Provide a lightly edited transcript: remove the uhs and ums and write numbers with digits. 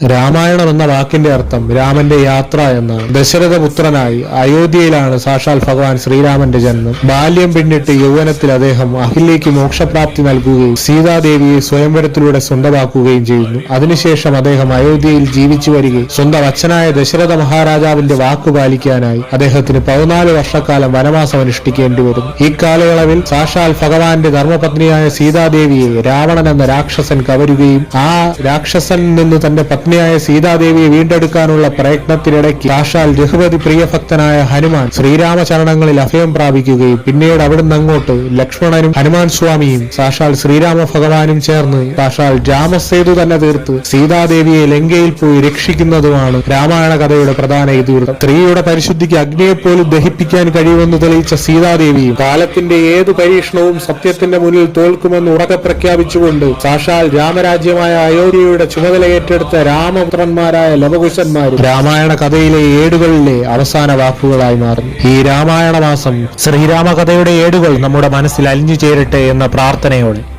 രാമായണം എന്ന വാക്കിന്റെ അർത്ഥം രാമന്റെ യാത്ര എന്നാണ്. ദശരഥപുത്രനായി അയോധ്യയിലാണ് സാക്ഷാൽ ഭഗവാൻ ശ്രീരാമന്റെ ജന്മം. ബാല്യം പിന്നിട്ട് യൗവനത്തിൽ അദ്ദേഹം അഹില്യയ്ക്ക് മോക്ഷപ്രാപ്തി നൽകുകയും സീതാദേവിയെ സ്വയംവരത്തിലൂടെ സ്വന്തമാക്കുകയും ചെയ്യുന്നു. അതിനുശേഷം അദ്ദേഹം അയോധ്യയിൽ ജീവിച്ചു വരികയും സ്വന്തം അച്ഛനായ ദശരഥ മഹാരാജാവിന്റെ വാക്കു പാലിക്കാനായി അദ്ദേഹത്തിന് 14 വർഷക്കാലം വനവാസം അനുഷ്ഠിക്കേണ്ടി വരുന്നു. ഈ കാലയളവിൽ സാക്ഷാൽ ഭഗവാന്റെ ധർമ്മപത്നിയായ സീതാദേവിയെ രാവണൻ എന്ന രാക്ഷസൻ കവരുകയും ആ രാക്ഷസനിൽ നിന്ന് തന്റെ പത്നിയായ സീതാദേവിയെ വീണ്ടെടുക്കാനുള്ള പ്രയത്നത്തിനിടയ്ക്ക് സാക്ഷാൽ രഘുപതി പ്രിയഭക്തനായ ഹനുമാൻ ശ്രീരാമചരണങ്ങളിൽ അഭയം പ്രാപിക്കുകയും പിന്നീട് അവിടുന്ന് അങ്ങോട്ട് ലക്ഷ്മണനും ഹനുമാൻ സ്വാമിയും സാക്ഷാൽ ശ്രീരാമ ഭഗവാനും ചേർന്ന് സാക്ഷാൽ രാമസേതു തന്നെ തീർത്ത് സീതാദേവിയെ ലങ്കയിൽ പോയി രക്ഷിക്കുന്നതുമാണ് രാമായണ കഥയുടെ പ്രധാന ഇതിവൃത്തം. സ്ത്രീയുടെ പരിശുദ്ധിക്ക് അഗ്നിയെപ്പോലും ദഹിപ്പിക്കാൻ കഴിയുമെന്ന് തെളിയിച്ച സീതാദേവിയും കാലത്തിന്റെ ഏതു പരീക്ഷണവും സത്യത്തിന്റെ മുന്നിൽ തോൽക്കുമെന്ന് ഉറക്കെ പ്രഖ്യാപിച്ചുകൊണ്ട് സാക്ഷാൽ രാമരാജ്യമായ അയോധ്യയുടെ ചുമതല ഏറ്റെടുത്ത രാമപുത്രന്മാരായ ലവകുശന്മാരും രാമായണ കഥയിലെ ഏടുകളിലെ അവസാന വാക്കുകളായി മാറുന്നു. ഈ രാമായണ മാസം ശ്രീരാമ കഥയുടെ ഏടുകൾ നമ്മുടെ മനസ്സിൽ അലിഞ്ഞു ചേരട്ടെ എന്ന പ്രാർത്ഥനയോടെ